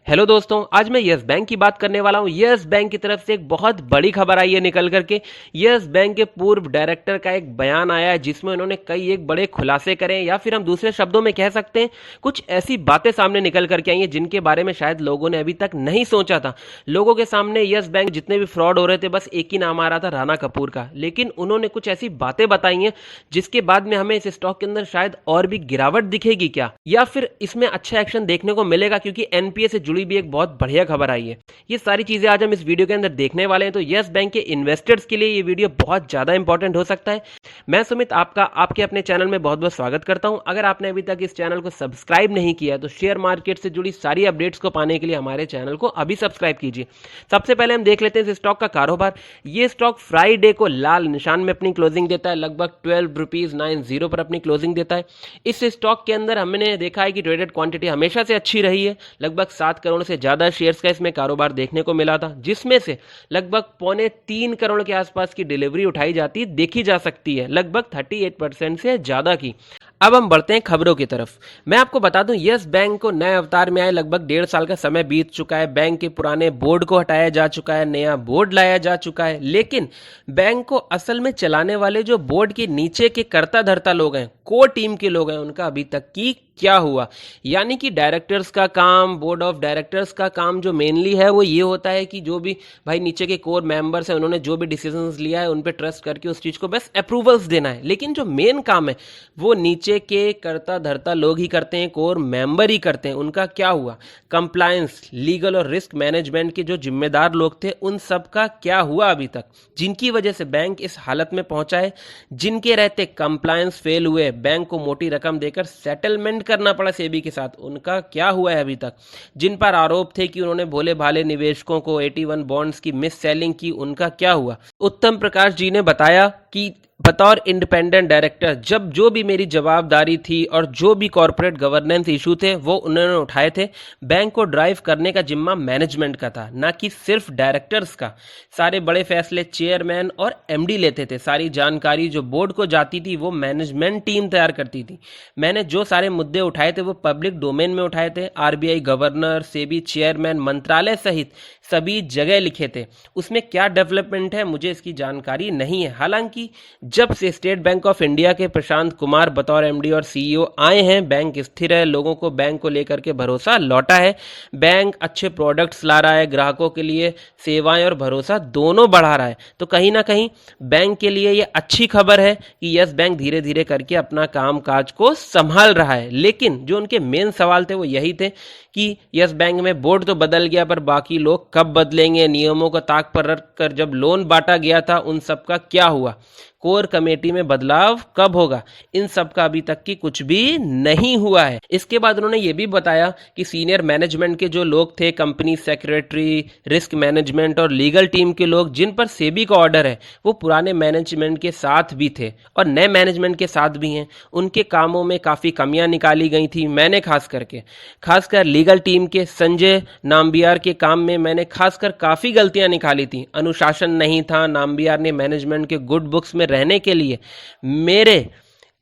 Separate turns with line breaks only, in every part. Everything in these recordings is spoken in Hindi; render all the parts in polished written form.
हेलो दोस्तों, आज मैं यस बैंक की बात करने वाला हूं। यस बैंक की तरफ से एक बहुत बड़ी खबर आई है निकल करके। यस बैंक के पूर्व डायरेक्टर का एक बयान आया है जिसमें उन्होंने कई एक बड़े खुलासे करे, या फिर हम दूसरे शब्दों में कह सकते हैं कुछ ऐसी बातें सामने निकल करके आई हैं जिनके बारे में शायद लोगों ने अभी तक नहीं सोचा था। लोगों के सामने यस बैंक जितने भी फ्रॉड हो रहे थे, बस एक ही नाम आ रहा था, राणा कपूर का। लेकिन उन्होंने कुछ ऐसी बातें बताई हैं जिसके बाद में हमें इस स्टॉक के अंदर शायद और भी गिरावट दिखेगी क्या, या फिर इसमें अच्छा एक्शन देखने को मिलेगा, क्योंकि एनपीए से जुड़ी भी एक बहुत बढ़िया खबर आई है। ये सारी चीजें आज हम इस वीडियो के अंदर देखने वाले हैं। तो यस बैंक के इन्वेस्टर्स के लिए ये वीडियो बहुत ज्यादा इंपॉर्टेंट हो सकता है। मैं सुमित आपका आपके अपने चैनल में बहुत बहुत स्वागत करता हूं। अगर आपने अभी तक इस चैनल को सब्सक्राइब नहीं किया तो शेयर मार्केट से जुड़ी सारी अपडेट्स को पाने के लिए हमारे चैनल को अभी सब्सक्राइब कीजिए। सबसे पहले हम देख लेते हैं इस स्टॉक का कारोबार। ये स्टॉक फ्राइडे को लाल निशान में अपनी क्लोजिंग देता है, लगभग 12 रुपीज 90 पर अपनी क्लोजिंग देता है। इस स्टॉक के अंदर हमने देखा है कि ट्रेडेड क्वांटिटी हमेशा से अच्छी रही है। लगभग 7 करोड़ से ज्यादा शेयर्स का इसमें कारोबार देखने को मिला था, जिसमें से लगभग 2.25 करोड़ के आसपास की डिलीवरी उठाई जाती देखी जा सकती है, लगभग 38% से ज्यादा की। अब हम बढ़ते हैं खबरों की तरफ। मैं आपको बता दूं, यस बैंक को नए अवतार में आए लगभग 1.5 साल का समय बीत चुका है। बैंक के पुराने बोर्ड को हटाया जा चुका है, नया बोर्ड लाया जा चुका है, लेकिन बैंक को असल में चलाने वाले जो बोर्ड के नीचे के कर्ता धर्ता लोग हैं, कोर टीम के लोग हैं, उनका अभी तक की क्या हुआ। यानी कि डायरेक्टर्स का काम, बोर्ड ऑफ डायरेक्टर्स का काम जो मेनली है वो ये होता है कि जो भी भाई नीचे के कोर मेंबर्स हैं, उन्होंने जो भी डिसीजंस लिया है उन पे ट्रस्ट करके उस चीज को बस अप्रूवल्स देना है। लेकिन जो मेन काम है वो नीचे के कर्ता धर्ता लोग ही करते हैं, कोर मेंबर ही करते हैं। उनका क्या हुआ, कंप्लायंस, लीगल और रिस्क मैनेजमेंट के जो जिम्मेदार लोग थे उन सब का क्या हुआ अभी तक, जिनकी वजह से बैंक इस हालत में पहुंचा है। जिनके रहते कंप्लायंस फेल हुए, बैंक को मोटी रकम देकर सेटलमेंट करना पड़ा सेबी के साथ, उनका क्या हुआ है अभी तक। जिन पर आरोप थे कि उन्होंने भोले भाले निवेशकों को 81 बॉन्ड्स की मिस सेलिंग की, उनका क्या हुआ। उत्तम प्रकाश जी ने बताया कि बतौर इंडिपेंडेंट डायरेक्टर जब जो भी मेरी जवाबदारी थी और जो भी कॉर्पोरेट गवर्नेंस इशू थे वो उन्होंने उठाए थे। बैंक को ड्राइव करने का जिम्मा मैनेजमेंट का था, ना कि सिर्फ डायरेक्टर्स का। सारे बड़े फैसले चेयरमैन और एमडी लेते थे। सारी जानकारी जो बोर्ड को जाती थी वो मैनेजमेंट टीम तैयार करती थी। मैंने जो सारे मुद्दे उठाए थे वो पब्लिक डोमेन में उठाए थे। आरबीआई गवर्नर, सेबी चेयरमैन, मंत्रालय सहित सभी जगह लिखे थे। उसमें क्या डेवलपमेंट है मुझे इसकी जानकारी नहीं है। हालांकि जब से स्टेट बैंक ऑफ इंडिया के प्रशांत कुमार बतौर एमडी और सीईओ आए हैं, बैंक स्थिर है, लोगों को बैंक को लेकर के भरोसा लौटा है। बैंक अच्छे प्रोडक्ट्स ला रहा है, ग्राहकों के लिए सेवाएं और भरोसा दोनों बढ़ा रहा है। तो कहीं ना कहीं बैंक के लिए ये अच्छी खबर है कि यस बैंक धीरे धीरे करके अपना काम काज को संभाल रहा है। लेकिन जो उनके मेन सवाल थे वो यही थे कि यस बैंक में बोर्ड तो बदल गया, पर बाकी लोग कब बदलेंगे। नियमों को ताक पर रख कर जब लोन बांटा गया था उन सब का क्या हुआ। कोर कमेटी में बदलाव कब होगा, इन सब का अभी तक की कुछ भी नहीं हुआ है। इसके बाद उन्होंने ये भी बताया कि सीनियर मैनेजमेंट के जो लोग थे, कंपनी सेक्रेटरी, रिस्क मैनेजमेंट और लीगल टीम के लोग, जिन पर सेबी का ऑर्डर है, वो पुराने मैनेजमेंट के साथ भी थे और नए मैनेजमेंट के साथ भी हैं। उनके कामों में काफी कमियां निकाली गई थी। मैंने खासकर लीगल टीम के संजय नाम्बियार के काम में मैंने खासकर काफी गलतियां निकाली थी। अनुशासन नहीं था। नाम्बियार ने मैनेजमेंट के गुड बुक्स में रहने के लिए मेरे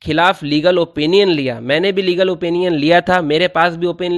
खिलाफ लीगल ओपिनियन लिया। मैंने भी लीगल ओपिनियन लिया था। मेरे पास भी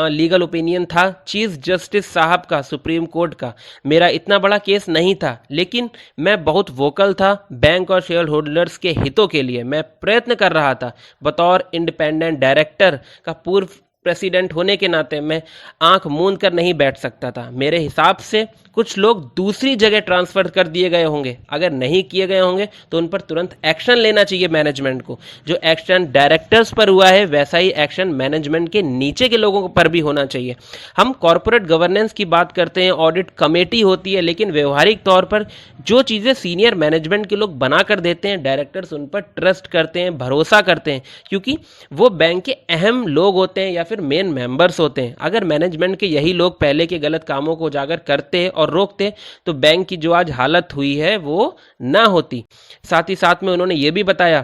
लीगल ओपिनियन था चीफ जस्टिस साहब का, सुप्रीम कोर्ट का। मेरा इतना बड़ा केस नहीं था, लेकिन मैं बहुत वोकल था बैंक और शेयर होल्डर्स के हितों के लिए। मैं प्रयत्न कर रहा था। बतौर इंडिपेंडेंट डायरेक्टर का पूर्व प्रेसिडेंट होने के नाते मैं आंख मूंद कर नहीं बैठ सकता था। मेरे हिसाब से कुछ लोग दूसरी जगह ट्रांसफर कर दिए गए होंगे। अगर नहीं किए गए होंगे तो उन पर तुरंत एक्शन लेना चाहिए मैनेजमेंट को। जो एक्शन डायरेक्टर्स पर हुआ है वैसा ही एक्शन मैनेजमेंट के नीचे के लोगों पर भी होना चाहिए। हम कॉर्पोरेट गवर्नेंस की बात करते हैं, ऑडिट कमेटी होती है, लेकिन व्यवहारिक तौर पर जो चीजें सीनियर मैनेजमेंट के लोग बना कर देते हैं, डायरेक्टर्स उन पर ट्रस्ट करते हैं, भरोसा करते हैं, क्योंकि वो बैंक के अहम लोग होते हैं या फिर मेन मेंबर्स होते हैं। अगर मैनेजमेंट के यही लोग पहले के गलत कामों को उजागर करते और रोकते तो बैंक की जो आज हालत हुई है वो ना होती। साथ ही साथ में उन्होंने ये भी बताया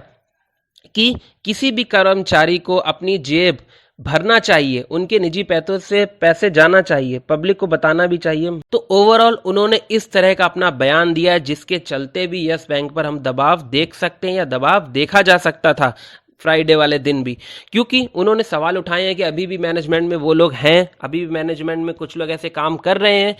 कि किसी भी कर्मचारी को अपनी जेब भरना चाहिए, उनके निजी पैसों से पैसे जाना चाहिए, पब्लिक को बताना भी चाहिए। तो ओवरऑल उन्होंने इस तरह का अपना बयान दिया जिसके चलते भी यस बैंक पर हम दबाव देख सकते हैं या दबाव देखा जा सकता था। फ्राइडे वाले दिन भी, क्योंकि उन्होंने सवाल उठाए हैं कि अभी भी मैनेजमेंट में वो लोग हैं, अभी भी मैनेजमेंट में कुछ लोग ऐसे काम कर रहे हैं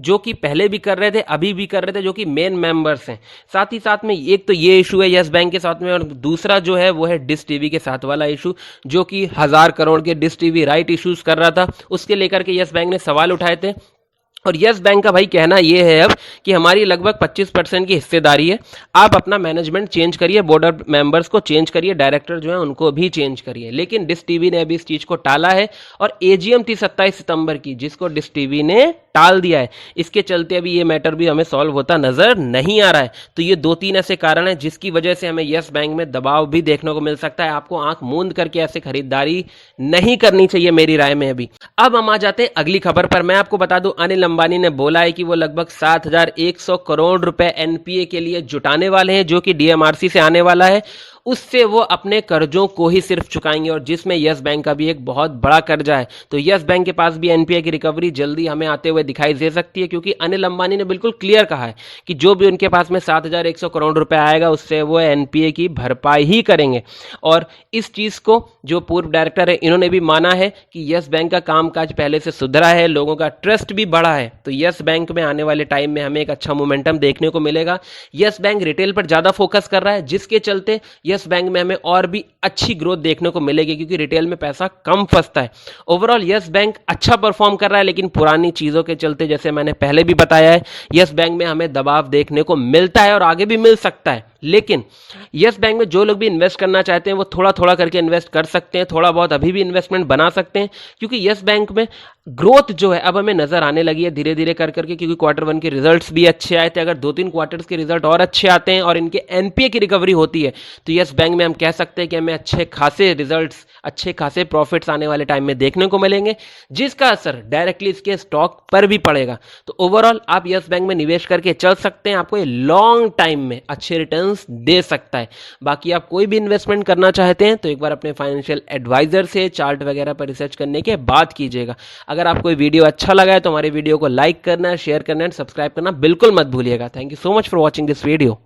जो कि पहले भी कर रहे थे, अभी भी कर रहे थे, जो कि मेन मेंबर्स हैं। साथ ही साथ में एक तो ये इशू है यस बैंक के साथ में, और दूसरा जो है वो है डिश टीवी के साथ वाला इशू, जो कि 1,000 करोड़ के डिश टीवी राइट इश्यूज कर रहा था, उसके लेकर के यस बैंक ने सवाल उठाए थे। और यस बैंक का भाई कहना यह है अब कि हमारी लगभग 25% की हिस्सेदारी है, आप अपना मैनेजमेंट चेंज करिए, बोर्ड ऑफ मेंबर्स को चेंज करिए, डायरेक्टर जो है उनको भी चेंज करिए। लेकिन डिश टीवी ने अभी इस चीज को टाला है, और एजीएम थी 27 सितंबर की, जिसको डिश टीवी ने टाल दिया है। इसके चलते अभी ये मैटर भी हमें सॉल्व होता नजर नहीं आ रहा है। तो ये 2-3 ऐसे कारण हैं जिसकी वजह से हमें यस बैंक में दबाव भी देखने को मिल सकता है। आपको आंख मूंद करके ऐसे खरीदारी नहीं करनी चाहिए मेरी राय में। अभी अब हम आ जाते हैं अगली खबर पर। मैं आपको बता दूं, अनिल अंबानी ने बोला है कि वो लगभग 7,100 करोड़ रुपए एनपीए के लिए जुटाने वाले हैं, जो कि डीएमआरसी से आने वाला है। उससे वो अपने कर्जों को ही सिर्फ चुकाएंगे, और जिसमें यस बैंक का भी एक बहुत बड़ा कर्जा है। तो यस बैंक के पास भी एनपीए की रिकवरी जल्दी हमें आते हुए दिखाई दे सकती है, क्योंकि अनिल अंबानी ने बिल्कुल क्लियर कहा है कि जो भी उनके पास में 7,100 करोड़ रुपए आएगा, उससे वो एनपीए की भरपाई ही करेंगे। और इस चीज को जो पूर्व डायरेक्टर है इन्होंने भी माना है कि यस बैंक का कामकाज पहले से सुधरा है, लोगों का ट्रस्ट भी बढ़ा है। तो यस बैंक में आने वाले टाइम में हमें एक अच्छा मोमेंटम देखने को मिलेगा। यस बैंक रिटेल पर ज्यादा फोकस कर रहा है, जिसके चलते यस बैंक में हमें और भी अच्छी ग्रोथ देखने को मिलेगी, क्योंकि रिटेल में पैसा कम फंसता है। ओवरऑल यस बैंक अच्छा परफॉर्म कर रहा है, लेकिन पुरानी चीजों के चलते, जैसे मैंने पहले भी बताया है, यस बैंक में हमें दबाव देखने को मिलता है और आगे भी मिल सकता है। लेकिन यस बैंक में जो लोग भी इन्वेस्ट करना चाहते हैं वो थोड़ा थोड़ा करके इन्वेस्ट कर सकते हैं, थोड़ा बहुत अभी भी इन्वेस्टमेंट बना सकते हैं, क्योंकि यस बैंक में ग्रोथ जो है अब हमें नजर आने लगी है धीरे धीरे कर करके, क्योंकि Q1 के रिजल्ट्स भी अच्छे आए थे। अगर 2-3 क्वार्टर्स के रिजल्ट और अच्छे आते हैं और इनके एनपीए की रिकवरी होती है, तो यस बैंक में हम कह सकते हैं कि हमें अच्छे खासे रिजल्ट्स, अच्छे खासे प्रॉफिट्स आने वाले टाइम में देखने को मिलेंगे, जिसका असर डायरेक्टली इसके स्टॉक पर भी पड़ेगा। तो ओवरऑल आप यस बैंक में निवेश करके चल सकते हैं, आपको ये लॉन्ग टाइम में अच्छे रिटर्न्स दे सकता है। बाकी आप कोई भी इन्वेस्टमेंट करना चाहते हैं तो एक बार अपने फाइनेंशियल एडवाइजर से चार्ट वगैरह पर रिसर्च करने के बाद कीजिएगा। अगर आपको वीडियो अच्छा लगा है तो हमारे वीडियो को लाइक करना, शेयर करना एंड सब्सक्राइब करना बिल्कुल मत भूलिएगा। Thank you so much for watching this video.